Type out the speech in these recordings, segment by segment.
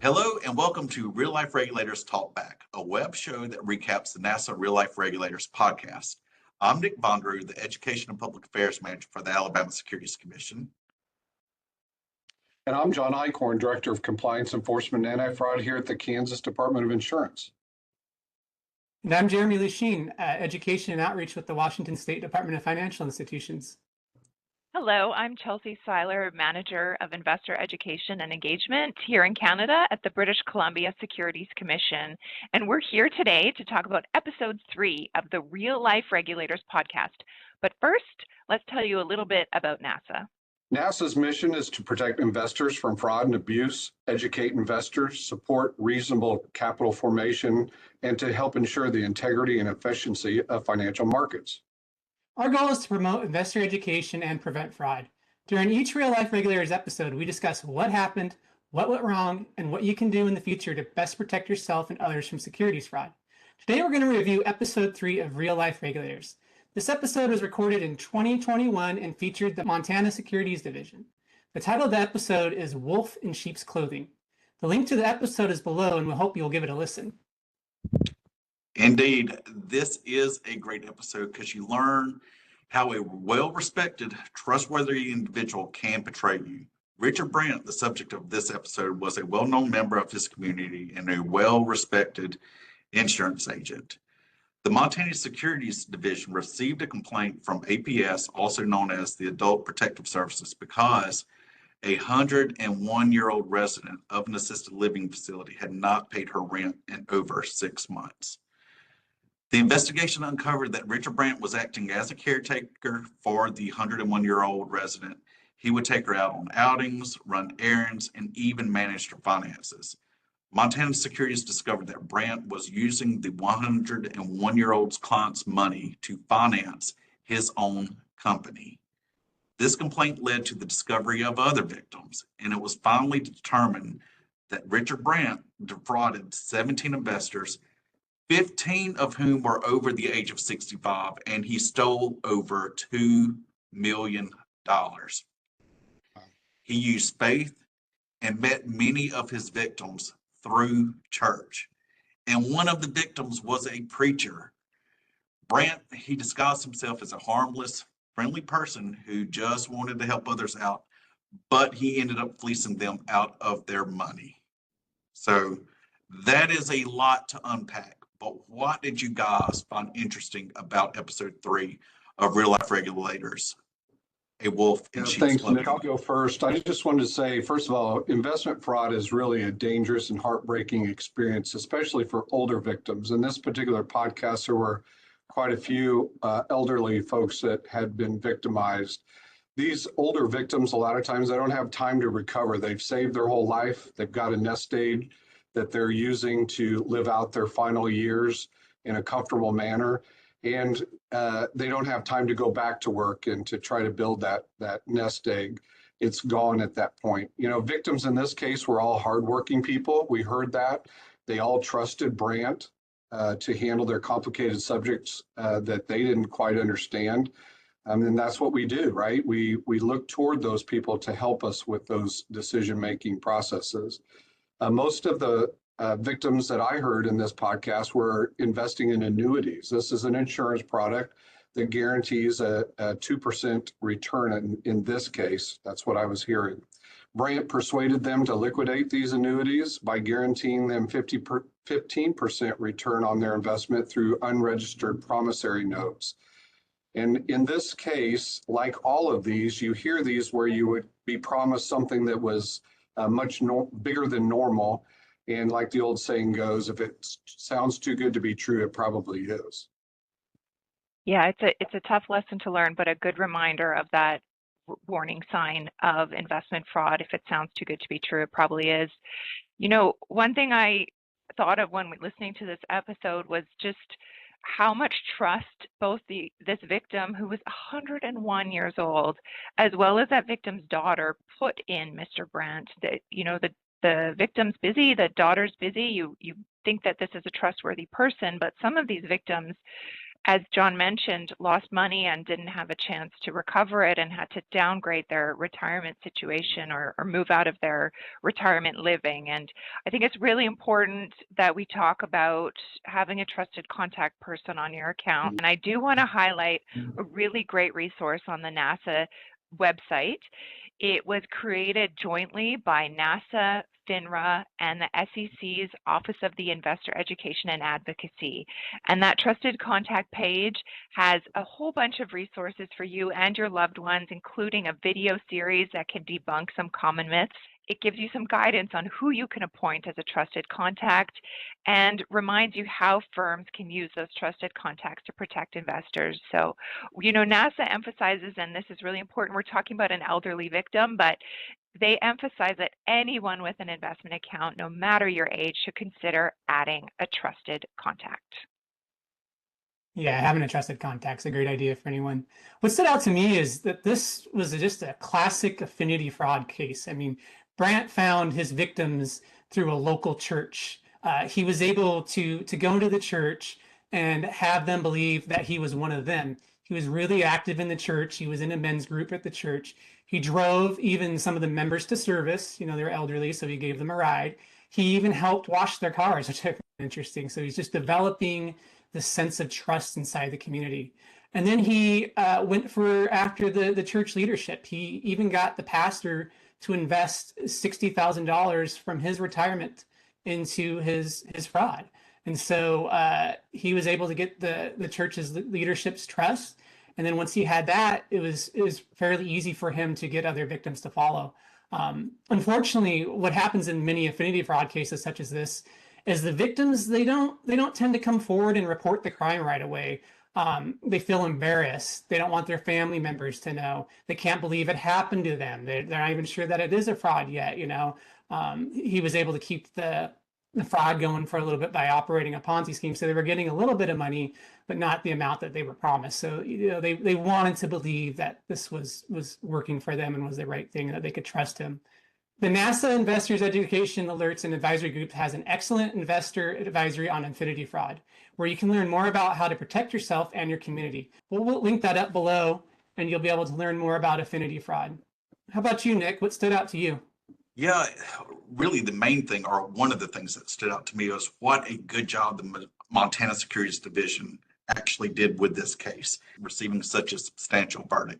Hello and welcome to Real-Life Regulators Talk Back, a web show that recaps the NASAA Real-Life Regulators podcast. I'm Nick Vonderau, the Education and Public Affairs Manager for the Alabama Securities Commission. And I'm John Eichkorn, Director of Compliance Enforcement and Anti-Fraud here at the Kansas Department of Insurance. And I'm Jeremy Lushene, Education and Outreach with the Washington State Department of Financial Institutions. Hello, I'm Chelsea Siler, Manager of Investor Education and Engagement here in Canada at the British Columbia Securities Commission. And we're here today to talk about episode 3 of the Real-Life Regulators podcast. But first, let's tell you a little bit about NASAA. NASAA's mission is to protect investors from fraud and abuse, educate investors, support reasonable capital formation, and to help ensure the integrity and efficiency of financial markets. Our goal is to promote investor education and prevent fraud. During each Real Life Regulators episode, we discuss what happened, what went wrong, and what you can do in the future to best protect yourself and others from securities fraud. Today, we're going to review episode 3 of Real Life Regulators. This episode was recorded in 2021 and featured the Montana Securities Division. The title of the episode is Wolf in Sheep's Clothing. The link to the episode is below, and we hope you'll give it a listen. Indeed, this is a great episode because you learn how a well-respected, trustworthy individual can betray you. Richard Brandt, the subject of this episode, was a well-known member of his community and a well-respected insurance agent. The Montana Securities Division received a complaint from APS, also known as the Adult Protective Services, because a 101-year-old resident of an assisted living facility had not paid her rent in over 6 months. The investigation uncovered that Richard Brandt was acting as a caretaker for the 101-year-old resident. He would take her out on outings, run errands, and even manage her finances. Montana Securities discovered that Brandt was using the 101-year-old's client's money to finance his own company. This complaint led to the discovery of other victims, and it was finally determined that Richard Brandt defrauded 17 investors, 15 of whom were over the age of 65, and he stole over $2 million. He used faith and met many of his victims through church. And one of the victims was a preacher. Brandt, he disguised himself as a harmless, friendly person who just wanted to help others out, but he ended up fleecing them out of their money. So that is a lot to unpack. But what did you guys find interesting about episode 3 of Real Life Regulators? A wolf in sheep's Thanks, clothing. Nick. I'll go first. I just wanted to say, first of all, investment fraud is really a dangerous and heartbreaking experience, especially for older victims. In this particular podcast, there were quite a few elderly folks that had been victimized. These older victims, a lot of times, they don't have time to recover. They've saved their whole life. They've got a nest egg that they're using to live out their final years in a comfortable manner. And they don't have time to go back to work and to try to build that nest egg. It's gone at that point. You know, victims in this case were all hardworking people. We heard that. They all trusted Brandt to handle their complicated subjects that they didn't quite understand. And that's what we do, right? We look toward those people to help us with those decision-making processes. Most of the victims that I heard in this podcast were investing in annuities. This is an insurance product that guarantees a 2% return in this case. That's what I was hearing. Brandt persuaded them to liquidate these annuities by guaranteeing them 15% return on their investment through unregistered promissory notes. And in this case, like all of these, you hear these where you would be promised something that was much bigger than normal. And like the old saying goes, if it sounds too good to be true, it probably is. Yeah, it's a tough lesson to learn, but a good reminder of that warning sign of investment fraud. If it sounds too good to be true, it probably is. You know, one thing I thought of when listening to this episode was just how much trust both this victim, who was 101 years old, as well as that victim's daughter, put in Mr. Brandt. That, you know, the victim's busy, the daughter's busy. You think that this is a trustworthy person, but some of these victims as John mentioned, lost money and didn't have a chance to recover it and had to downgrade their retirement situation or move out of their retirement living. And I think it's really important that we talk about having a trusted contact person on your account. And I do want to highlight a really great resource on the NASAA website. It was created jointly by NASAA, FINRA, and the SEC's Office of the Investor Education and Advocacy. And that trusted contact page has a whole bunch of resources for you and your loved ones, including a video series that can debunk some common myths. It gives you some guidance on who you can appoint as a trusted contact and reminds you how firms can use those trusted contacts to protect investors. So, NASAA emphasizes, and this is really important, we're talking about an elderly victim, but they emphasize that anyone with an investment account, no matter your age, should consider adding a trusted contact. Yeah, having a trusted contact is a great idea for anyone. What stood out to me is that this was just a classic affinity fraud case. I mean, Brandt found his victims through a local church. He was able to go into the church and have them believe that he was one of them. He was really active in the church. He was in a men's group at the church. He drove even some of the members to service. They're elderly, so he gave them a ride. He even helped wash their cars, which I find interesting. So he's just developing the sense of trust inside the community. And then he went after the church leadership. He even got the pastor to invest $60,000 from his retirement into his fraud. And so he was able to get the church's leadership's trust. And then once he had that, it was fairly easy for him to get other victims to follow. Unfortunately, what happens in many affinity fraud cases such as this is the victims, they don't tend to come forward and report the crime right away. They feel embarrassed. They don't want their family members to know. They can't believe it happened to them. They're not even sure that it is a fraud yet. He was able to keep the fraud going for a little bit by operating a Ponzi scheme. So they were getting a little bit of money, but not the amount that they were promised. So they wanted to believe that this was working for them and was the right thing, that they could trust him. The NASAA Investors Education Alerts and Advisory Group has an excellent investor advisory on affinity fraud, where you can learn more about how to protect yourself and your community. We'll link that up below, and you'll be able to learn more about affinity fraud. How about you, Nick? What stood out to you? Yeah, really the main thing, or one of the things that stood out to me, was what a good job the Montana Securities Division actually did with this case, receiving such a substantial verdict.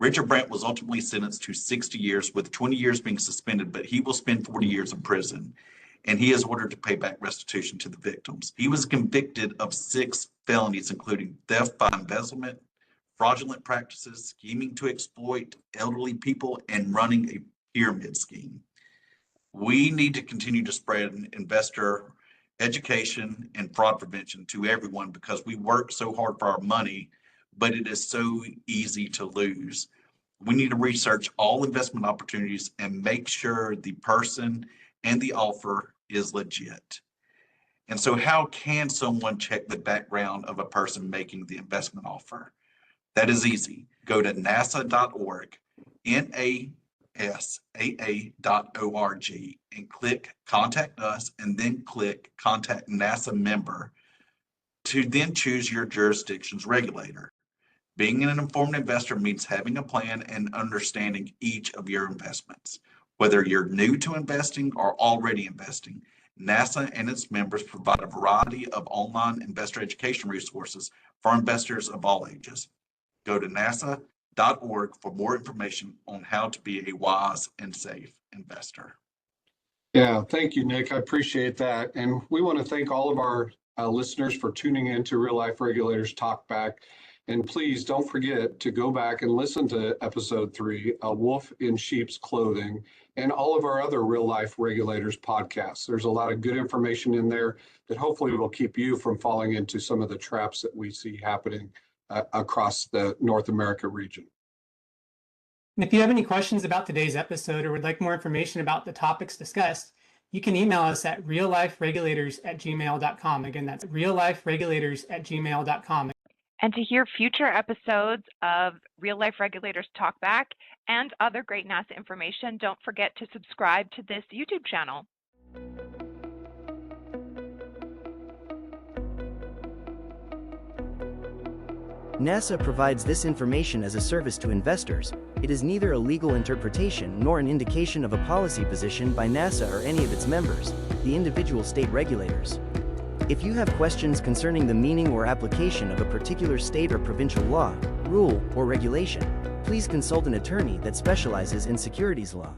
Richard Brandt was ultimately sentenced to 60 years, with 20 years being suspended, but he will spend 40 years in prison, and he is ordered to pay back restitution to the victims. He was convicted of 6 felonies, including theft by embezzlement, fraudulent practices, scheming to exploit elderly people, and running a pyramid scheme. We need to continue to spread investor education and fraud prevention to everyone, because we work so hard for our money, but it is so easy to lose. We need to research all investment opportunities and make sure the person and the offer is legit. And so how can someone check the background of a person making the investment offer? That is easy. Go to nasa.org, NASAA.org, and click Contact Us, and then click Contact NASAA Member to then choose your jurisdiction's regulator. Being an informed investor means having a plan and understanding each of your investments. Whether you're new to investing or already investing, NASAA and its members provide a variety of online investor education resources for investors of all ages. Go to nasa.org for more information on how to be a wise and safe investor. Yeah, thank you, Nick. I appreciate that. And we want to thank all of our listeners for tuning in to Real-Life Regulators Talk Back. And please don't forget to go back and listen to episode 3, A Wolf in Sheep's Clothing, and all of our other Real Life Regulators podcasts. There's a lot of good information in there that hopefully will keep you from falling into some of the traps that we see happening across the North America region. And if you have any questions about today's episode or would like more information about the topics discussed, you can email us at realliferegulators@gmail.com. Again, that's realliferegulators@gmail.com. And to hear future episodes of Real-Life Regulators Talk Back and other great NASAA information, don't forget to subscribe to this YouTube channel. NASAA provides this information as a service to investors. It is neither a legal interpretation nor an indication of a policy position by NASAA or any of its members, the individual state regulators. If you have questions concerning the meaning or application of a particular state or provincial law, rule, or regulation, please consult an attorney that specializes in securities law.